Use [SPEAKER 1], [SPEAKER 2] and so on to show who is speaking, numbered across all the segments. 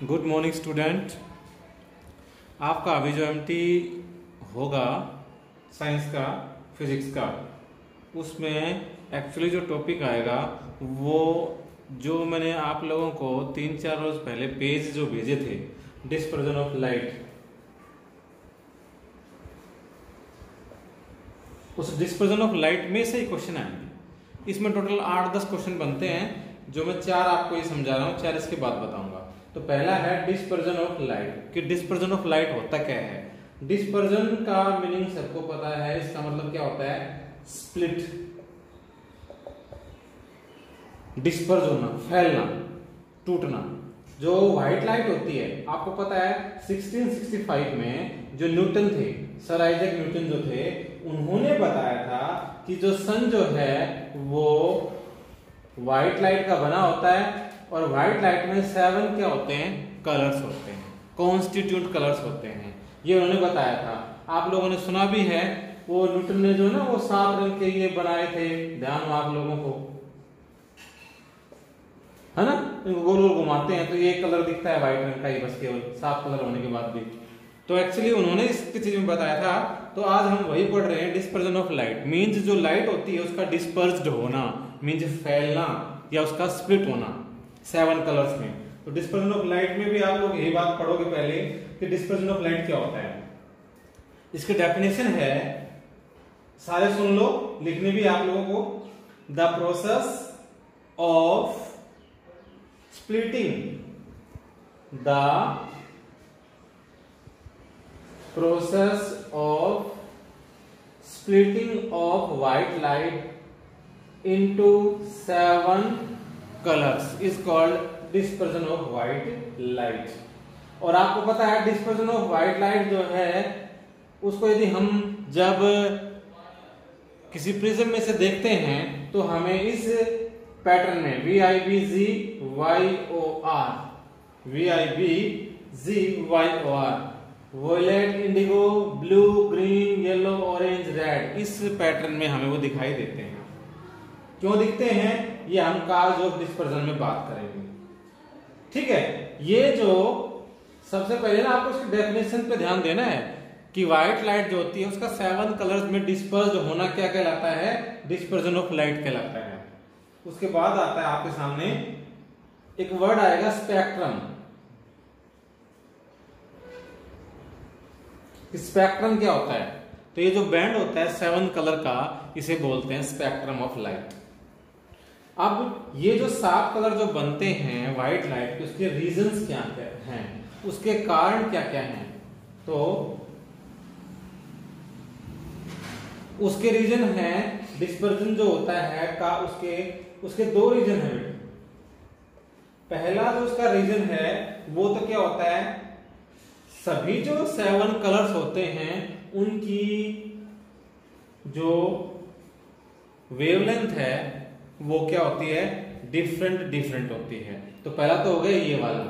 [SPEAKER 1] Good morning student. आपका अभी जो एमटी होगा साइंस का, फिजिक्स का, उसमें एक्चुअली जो टॉपिक आएगा वो जो मैंने आप लोगों को 3-4 रोज पहले पेज जो भेजे थे, डिस्पर्जन ऑफ लाइट, उस डिस्पर्जन ऑफ लाइट में से ही क्वेश्चन आएंगे। इसमें टोटल 8-10 क्वेश्चन बनते हैं, जो मैं 4 आपको ये समझा रहा हूँ, 4 इसके बाद बताऊंगा। तो पहला है डिस्पर्जन ऑफ लाइट कि डिस्पर्जन ऑफ लाइट होता क्या है। डिस्पर्जन का मीनिंग सबको पता है, इसका मतलब क्या होता है, स्प्लिट, डिस्पर्ज होना, फैलना, टूटना। जो व्हाइट लाइट होती है, आपको पता है 1665 में जो न्यूटन थे, सर आइजैक न्यूटन जो थे, उन्होंने बताया था कि जो सन जो है वो व्हाइट लाइट का बना होता है, और व्हाइट लाइट में 7 क्या होते हैं, कलर्स होते हैं, कॉन्स्टिट्यूट कलर्स होते हैं। ये उन्होंने बताया था, आप लोगों ने सुना भी है। वो न्यूटन ने जो ना वो 7 रंग के ये बनाए थे, ध्यान हो आप लोगों को, है ना, इनको गोल गोल घुमाते हैं तो ये कलर दिखता है व्हाइट रंग का ही, बस केवल 7 कलर होने के बाद भी। तो एक्चुअली उन्होंने इसकी चीज में बताया था। तो आज हम वही पढ़ रहे हैं, डिस्पर्जन ऑफ लाइट मींस जो लाइट होती है उसका डिस्पर्स्ड होना, मींस फैलना या उसका स्प्लिट होना 7 कलर्स में। तो डिस्पर्जन ऑफ लाइट में भी आप लोग यही बात पढ़ोगे पहले कि डिस्पर्जन ऑफ लाइट क्या होता है। इसकी डेफिनेशन है, सारे सुन लो, लिखने भी आप लोगों को, the process of splitting, the process of splitting of white light into 7 colors is called dispersion of white light। और आपको पता है dispersion of white light जो है उसको यदि हम जब किसी प्रिज्म में से देखते हैं तो हमें इस पैटर्न में VIBGYOR, violet, indigo, blue, green, yellow, orange, red, इस पैटर्न में हमें वो दिखाई देते हैं। क्यों दिखते हैं, ये हम कार्ज ऑफ डिस्पर्जन में बात करेंगे। ठीक है, ये जो सबसे पहले ना आपको इसकी डेफिनेशन पे ध्यान देना है कि व्हाइट लाइट जो होती है उसका 7 कलर्स में डिस्पर्ज होना क्या कहलाता है, डिस्पर्जन ऑफ लाइट कहलाता है। उसके बाद आता है आपके सामने एक वर्ड आएगा स्पेक्ट्रम। स्पेक्ट्रम क्या होता है, तो ये जो बैंड होता है 7 कलर का, इसे बोलते हैं स्पेक्ट्रम ऑफ लाइट। अब ये जो 7 कलर जो बनते हैं व्हाइट लाइट के, उसके रीजंस क्या क्या हैं, उसके कारण क्या क्या हैं, तो उसके रीजन है, डिस्पर्जन जो होता है का उसके 2 रीजन है। पहला जो उसका रीजन है वो तो क्या होता है, सभी जो 7 कलर्स होते हैं उनकी जो वेवलेंथ है वो क्या होती है, डिफरेंट होती है। तो पहला तो हो गया ये वाला,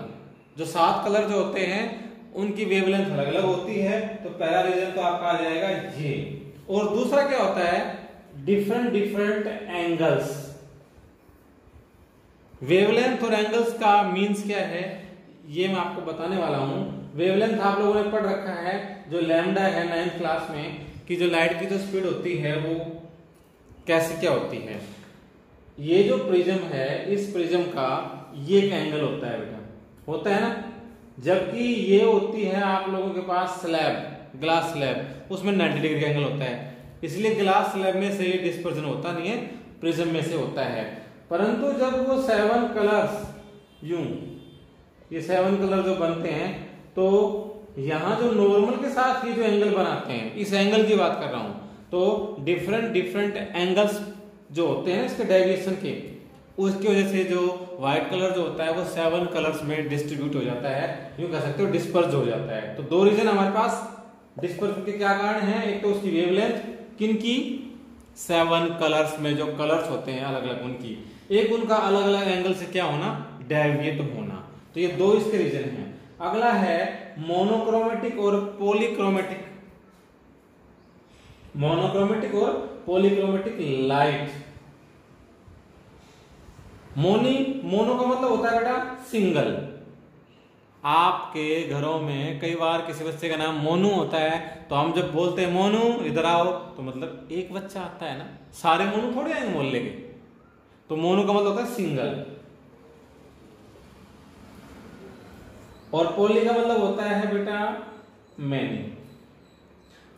[SPEAKER 1] जो 7 कलर जो होते हैं उनकी वेवलेंथ अलग अलग होती है, तो पहला रीजन तो आपका आ जाएगा ये। और दूसरा क्या होता है, डिफरेंट एंगल्स। वेवलेंथ और एंगल्स का मींस क्या है ये मैं आपको बताने वाला हूं। वेवलेंथ आप लोगों ने पढ़ रखा है, जो लैम्डा है 9th क्लास में, कि जो लाइट की जो स्पीड होती है वो कैसे क्या होती है। ये जो प्रिज्म है, इस प्रिज्म का ये एक एंगल होता है बेटा, होता है ना, जबकि ये होती है आप लोगों के पास स्लैब, ग्लास स्लैब, उसमें 90 डिग्री का एंगल होता है। इसलिए ग्लास स्लैब में से ये डिस्पर्जन होता नहीं है, प्रिज्म में से होता है। परंतु जब वो 7 कलर्स यूं, ये 7 कलर जो बनते हैं, तो यहां जो नॉर्मल के साथ ये जो एंगल बनाते हैं, इस एंगल की बात कर रहा हूं, तो डिफरेंट एंगल्स जो होते हैं इसके डेविएशन के, उसकी वजह से जो व्हाइट कलर जो होता है वो 7 कलर्स में डिस्ट्रीब्यूट हो जाता है, यूं कह सकते हो डिस्पर्ज हो जाता है। तो 2 रीजन हमारे पास डिस्पर्जन के क्या कारण है, एक तो उसकी वेवलेंथ, किनकी, 7 कलर्स में जो कलर्स होते हैं अलग अलग उनकी, एक उनका अलग अलग एंगल से क्या होना, डेविएट होना। तो ये 2 इसके रीजन हैं। अगला है मोनोक्रोमेटिक और पॉलीक्रोमेटिक, मोनोक्रोमेटिक और पॉलीक्रोमेटिक लाइट। मोनो का मतलब होता है बेटा सिंगल, आपके घरों में कई बार किसी बच्चे का नाम मोनू होता है, तो हम जब बोलते हैं मोनू इधर आओ, तो मतलब एक बच्चा आता है ना, सारे मोनू थोड़े आएंगे मोहल्ले के। तो मोनू का मतलब होता है सिंगल, और पोली का मतलब होता है बेटा मैनी।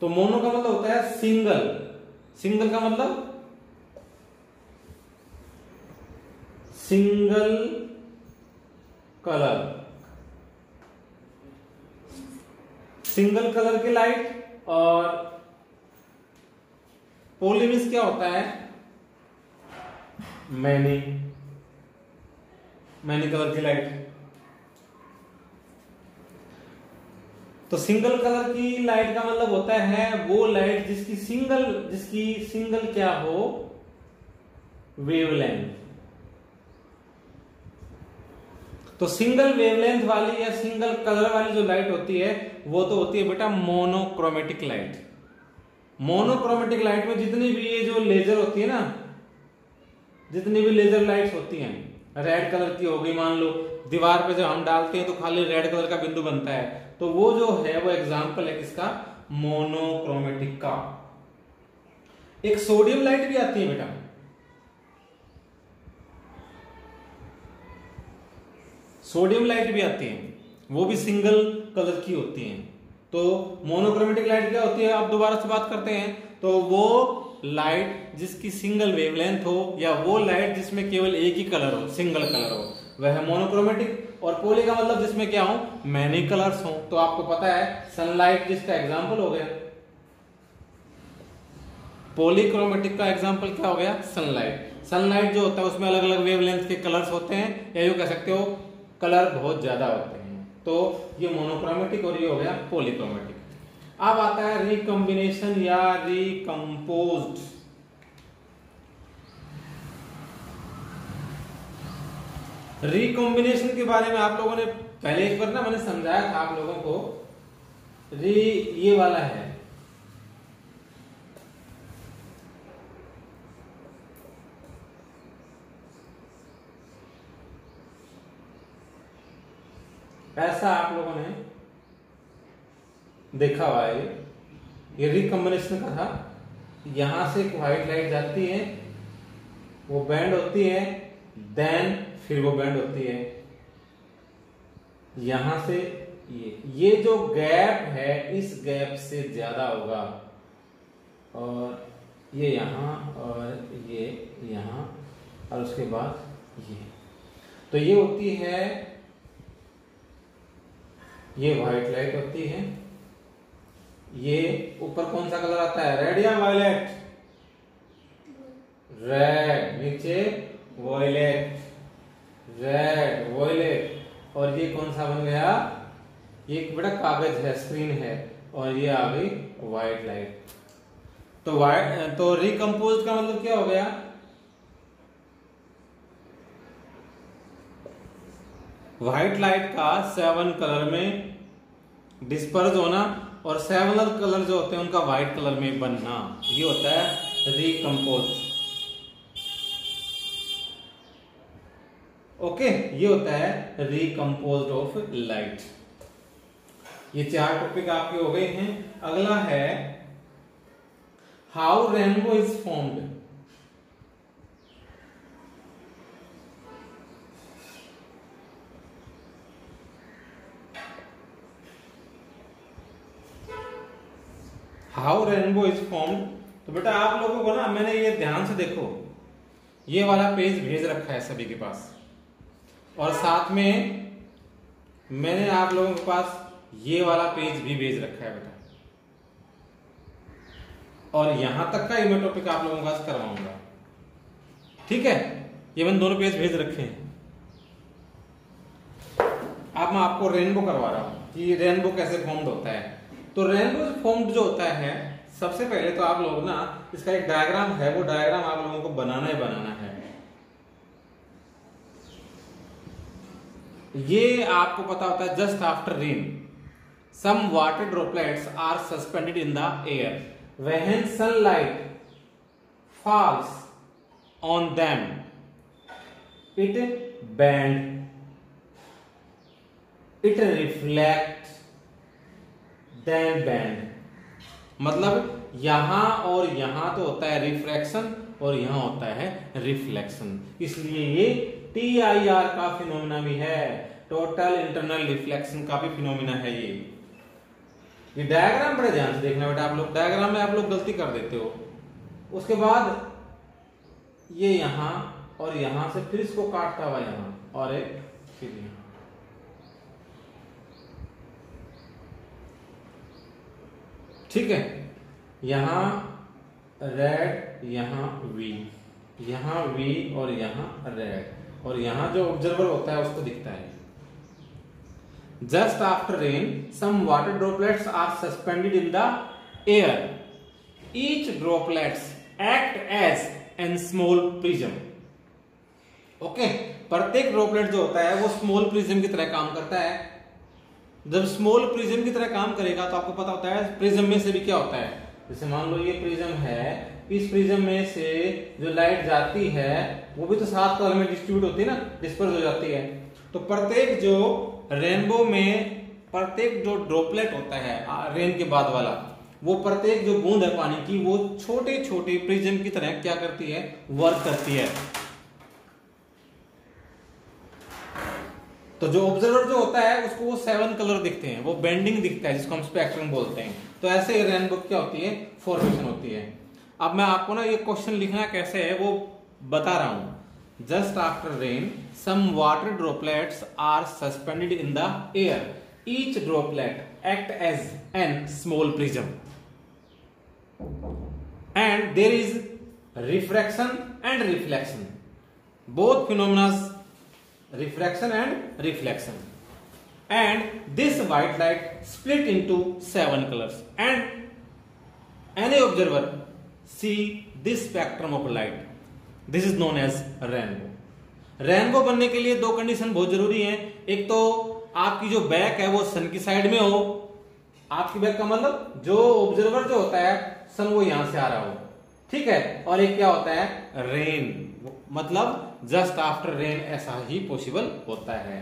[SPEAKER 1] तो मोनो का मतलब होता है सिंगल, सिंगल का मतलब सिंगल कलर, सिंगल कलर की लाइट। और पोली मीन्स क्या होता है, मैनी, मैनी कलर की लाइट। तो सिंगल कलर की लाइट का मतलब होता है वो लाइट जिसकी सिंगल क्या हो, वेवलेंथ। तो सिंगल वेवलेंथ वाली या सिंगल कलर वाली जो लाइट होती है वो तो होती है बेटा मोनोक्रोमेटिक लाइट। मोनोक्रोमेटिक लाइट में जितनी भी ये जो लेजर होती है ना, जितनी भी लेजर लाइट्स होती हैं, रेड कलर की हो गई, मान लो दीवार पे जब हम डालते हैं तो खाली रेड कलर का बिंदु बनता है, तो वो जो है वो एग्जांपल है किसका, मोनोक्रोमेटिक का। एक सोडियम लाइट भी आती है बेटा, सोडियम लाइट भी आती है, वो भी सिंगल कलर की होती हैं। तो मोनोक्रोमेटिक लाइट क्या होती है, आप दोबारा से बात करते हैं, तो वो लाइट जिसकी सिंगल वेवलेंथ हो, या वो लाइट जिसमें केवल एक ही कलर हो, सिंगल कलर हो, वह है मोनोक्रोमेटिक। और पोली का मतलब जिसमें क्या हो, मैनी कलर्स हो। तो आपको पता है सनलाइट जिसका एग्जाम्पल हो गया, पॉलीक्रोमेटिक का एग्जाम्पल क्या हो गया, सनलाइट। सनलाइट जो होता है उसमें अलग अलग वेवलेंथ के कलर्स होते हैं, या यूं कह सकते हो कलर बहुत ज्यादा होते हैं। तो ये मोनोक्रोमेटिक और ये हो गया पॉलीक्रोमेटिक। अब आता है रिकॉम्बिनेशन या रिकम्पोज्ड। रिकॉम्बिनेशन के बारे में आप लोगों ने पहले एक बार ना मैंने समझाया था आप लोगों को, ये वाला है, ऐसा आप लोगों ने देखा हुआ है, ये रिकॉम्बिनेशन का था। यहां से एक व्हाइट लाइट जाती है, वो बैंड होती है, देन फिर वो बैंड होती है यहां से, ये जो गैप है इस गैप से ज्यादा होगा, और ये यहां और ये यहां, और उसके बाद ये, तो ये होती है, ये व्हाइट लाइट होती है। ये ऊपर कौन सा कलर आता है, रेड या वायलेट, रेड, नीचे वायलेट, रेड वायलेट, और ये कौन सा बन गया, ये एक बड़ा कागज है, स्क्रीन है, और ये आ गई व्हाइट लाइट। तो व्हाइट, तो रिकम्पोज का मतलब क्या हो गया, व्हाइट लाइट का 7 कलर में डिस्पर्स होना, और 7 कलर जो होते हैं उनका व्हाइट कलर में बनना, ये होता है रिकम्पोज। ओके, ये होता है रिकम्पोज ऑफ लाइट। ये 4 टॉपिक आपके हो गए हैं। अगला है how rainbow is formed. How rainbow is formed. तो बेटा आप लोगों को ना मैंने ये ध्यान से देखो, ये वाला पेज भेज रखा है सभी के पास, और साथ में मैंने आप लोगों के पास ये वाला पेज भी भेज रखा है बेटा, और यहां तक का मैं टॉपिक आप लोगों के पास करवाऊंगा, ठीक है। ये मैंने दोनों पेज भेज रखे हैं। अब मैं आपको रेनबो करवा रहा हूं कि रेनबो कैसे फॉर्म्ड होता है। तो रेनबो फॉर्म्ड जो होता है, सबसे पहले तो आप लोग ना इसका एक डायग्राम है, वो डायग्राम आप लोगों को बनाना ही बनाना है। ये आपको पता होता है, just after rain some water droplets are suspended in the air when sunlight falls on them it bend. It reflect then bend. मतलब यहां और यहां तो होता है रिफ्रैक्शन और यहां होता है रिफ्लेक्शन, इसलिए ये TIR का फिनोमिना भी है, टोटल इंटरनल रिफ्लेक्शन का भी फिनोमिना है ये डायग्राम बड़े ध्यान से देखना बेटा, आप लोग डायग्राम में आप लोग गलती कर देते हो। उसके बाद ये यहां और यहां से फिर इसको काटता हुआ यहां और एक फिर यहां, ठीक है। यहां रेड, यहां V, यहां V और यहां रेड, और यहां जो ऑब्जर्वर होता है उसको दिखता है। Just after rain some water droplets are suspended in the air, each droplets act as an small prism. Okay, प्रत्येक ड्रॉपलेट जो होता है वो स्मॉल प्रिज्म की तरह काम करता है। जब स्मॉल प्रिज्म की तरह काम करेगा तो आपको पता होता है प्रिज्म में से भी क्या होता है, जैसे मान लो ये प्रिज्म है, इस प्रिज्म में से जो लाइट जाती है वो भी तो 7 कलर में डिस्ट्रीब्यूट होती है ना, डिस्पर्स हो जाती है। तो प्रत्येक जो रेनबो में प्रत्येक जो ड्रॉपलेट होता है रेन के बाद वाला, वो प्रत्येक जो बूंद है पानी की वो छोटे छोटे प्रिज्म की तरह क्या करती है, वर्क करती है। तो जो ऑब्जर्वर जो होता है उसको वो 7 कलर दिखते हैं, वो बेंडिंग दिखता है जिसको हम स्पेक्ट्रम बोलते हैं। तो ऐसे रेनबो क्या होती है, फॉर्मेशन होती है। अब मैं आपको ना ये क्वेश्चन लिखना कैसे है वो बता रहा हूं। Just after rain some water droplets are suspended in the air, each droplet act as an small prism and there is refraction and reflection, both phenomena refraction and reflection, and this white light split into 7 colors and any observer see this spectrum of light, this is known as rainbow। Rainbow बनने के लिए 2 condition बहुत जरूरी हैं। एक तो आपकी जो बैक है वो सन की साइड में हो, आपकी बैक का मतलब जो ऑब्जर्वर जो होता है सन वो यहां से आ रहा हो, ठीक है। और एक क्या होता है, रेन, मतलब जस्ट आफ्टर रेन ऐसा ही पॉसिबल होता है।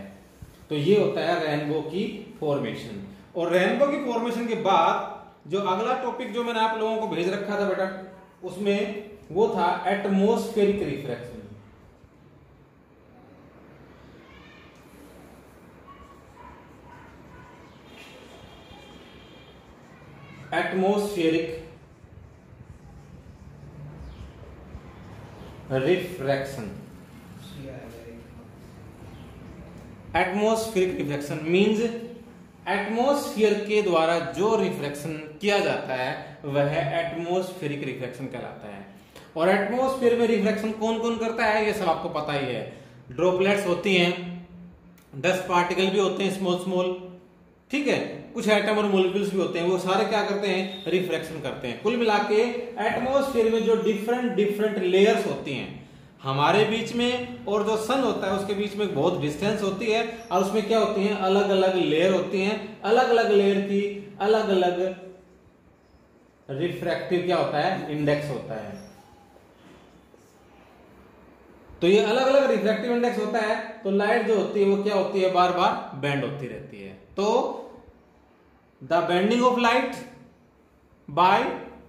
[SPEAKER 1] तो ये होता है रेनबो की फॉर्मेशन। और रेनबो की फॉर्मेशन के बाद जो अगला टॉपिक जो मैंने आप लोगों को भेज रखा था बेटा, उसमें वो था atmospheric refraction. Atmospheric refraction. Atmospheric refraction means atmosphere के द्वारा जो रिफ्रैक्शन किया जाता है वह एटमॉस्फेरिक रिफ्रैक्शन कहलाता है। और एटमॉस्फेयर में रिफ्रैक्शन कौन कौन करता है ये सब आपको पता ही है। ड्रॉपलेट्स होती हैं, डस्ट पार्टिकल भी होते हैं स्मॉल स्मॉल, ठीक है, कुछ एटम और मॉलिक्यूल्स भी होते हैं, वो सारे क्या करते हैं, रिफ्रैक्शन करते हैं। कुल मिला के एटमॉस्फेयर में जो डिफरेंट डिफरेंट लेयर्स होती हैं हमारे बीच में और जो सन होता है उसके बीच में बहुत डिस्टेंस होती है, और उसमें क्या होती हैं, अलग अलग लेयर होती हैं। अलग अलग लेयर की अलग अलग रिफ्रैक्टिव क्या होता है, इंडेक्स होता है। तो ये अलग अलग रिफ्रैक्टिव इंडेक्स होता है, तो लाइट जो होती है वो क्या होती है, बार बार बेंड होती रहती है। तो the bending of light by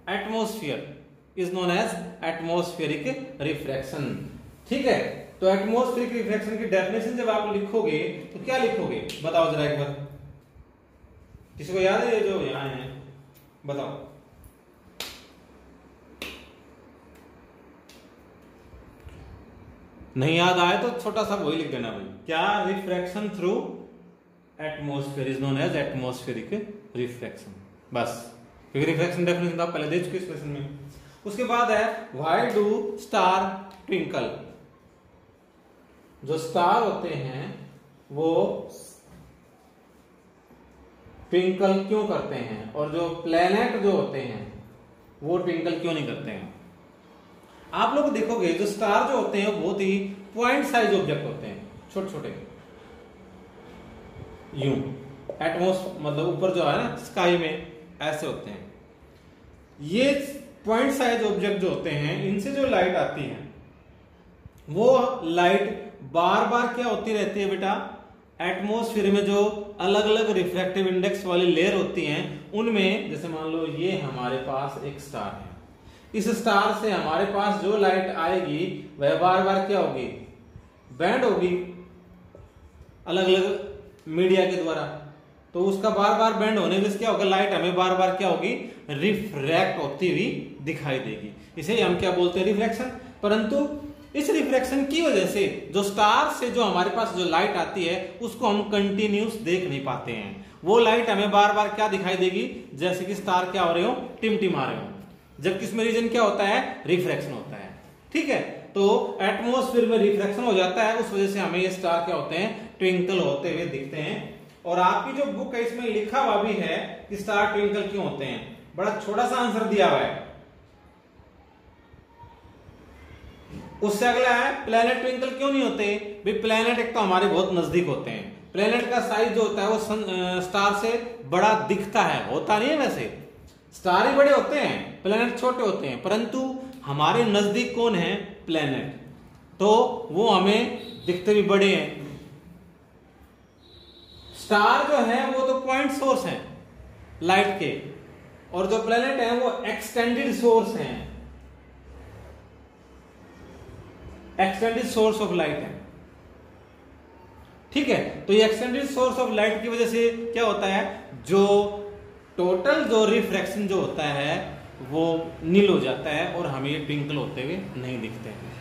[SPEAKER 1] atmosphere is known as atmospheric refraction, ठीक है। तो एटमॉस्फेरिक रिफ्रैक्शन की डेफिनेशन जब आप लिखोगे तो क्या लिखोगे, बताओ जरा एक बार, किसी को याद है जो यहां है, बताओ। नहीं याद आए तो छोटा सा वही लिख देना भाई, क्या, refraction through atmosphere is known as atmospheric refraction, बस। क्योंकि रिफ्रैक्शन डेफिनेशन तो आप पहले दे चुके इस क्वेश्चन में। उसके बाद है व्हाई डू स्टार ट्विंकल। जो स्टार होते हैं वो ट्विंकल क्यों करते हैं, और जो प्लेनेट जो होते हैं वो ट्विंकल क्यों नहीं करते हैं। आप लोग देखोगे जो स्टार जो होते हैं वो बहुत ही पॉइंट साइज ऑब्जेक्ट होते हैं, छोटे छोटे यूं, एटमॉस्फेयर मतलब ऊपर जो है ना स्काई में ऐसे होते हैं। ये पॉइंट साइज ऑब्जेक्ट जो होते हैं इनसे जो लाइट आती है वो लाइट बार बार क्या होती रहती है बेटा, एटमॉस्फेयर में जो अलग अलग रिफ्रैक्टिव इंडेक्स वाली लेयर होती हैं उनमें, जैसे मान लो ये हमारे पास एक स्टार है, इस स्टार से हमारे पास जो लाइट आएगी वह बार बार क्या होगी, बैंड होगी अलग अलग मीडिया के द्वारा। तो उसका बार बार बैंड होने से क्या होगा, लाइट हमें बार बार क्या होगी, रिफ्रैक्ट होती हुई दिखाई देगी। इसे हम क्या बोलते हैं, रिफ्रैक्शन। परंतु इस रिफ्रैक्शन की वजह से जो स्टार से जो हमारे पास जो लाइट आती है उसको हम कंटिन्यूस देख नहीं पाते हैं। वो लाइट हमें बार बार क्या दिखाई देगी, जैसे कि स्टार क्या हो रहे हो, टिमटिमा रहे हो, जबकि इसमें रीजन क्या होता है, रिफ्रैक्शन होता है। ठीक है, तो एटमॉस्फेयर में रिफ्रैक्शन हो जाता है, उस वजह से हमें ये स्टार क्या होते हैं, ट्विंकल होते हुए दिखते हैं। और आपकी जो बुक है इसमें लिखा हुआ भी है कि स्टार ट्विंकल क्यों होते हैं, बड़ा छोटा सा आंसर दिया हुआ है। उससे अगला है प्लेनेट ट्विंकल क्यों नहीं होते। भाई प्लेनेट एक तो हमारे बहुत नजदीक होते हैं, प्लेनेट का साइज जो होता है वो स्टार से बड़ा दिखता है, होता नहीं है वैसे, स्टार ही बड़े होते हैं, प्लेनेट छोटे होते हैं, परंतु हमारे नजदीक कौन है, प्लेनेट, तो वो हमें दिखते भी बड़े हैं। स्टार जो है वो तो पॉइंट सोर्स है लाइट के, और जो प्लेनेट है वो एक्सटेंडेड सोर्स है, एक्सटेंडेड सोर्स ऑफ लाइट है। ठीक है, तो ये एक्सटेंडेड सोर्स ऑफ लाइट की वजह से क्या होता है, जो टोटल जो रिफ्रैक्शन जो होता है वो नील हो जाता है और हमें ये ट्विंकल होते हुए नहीं दिखते हैं।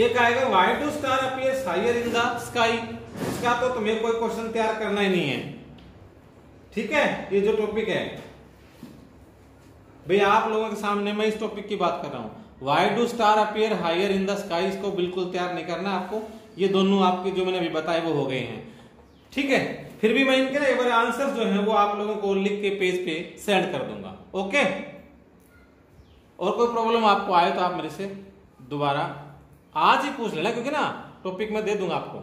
[SPEAKER 1] एक आएगा why do star appears higher in the sky, इसका तो तुम्हें कोई क्वेश्चन तैयार करना ही नहीं है। ठीक है, ये जो टॉपिक है भाई आप लोगों के सामने मैं इस टॉपिक की बात कर रहा हूं, why do star appear higher in the sky, इसको बिल्कुल तैयार नहीं करना आपको, ये दोनों आपके जो मैंने अभी बताए वो हो गए हैं। ठीक है, फिर भी मैं इनके ना एक बार आंसर जो है वो आप लोगों को लिख के पेज पे सेंड कर दूंगा। ओके, और कोई प्रॉब्लम आपको आए तो आप मेरे से दोबारा आज ही पूछ लेना, क्योंकि ना टॉपिक मैं दे दूंगा आपको।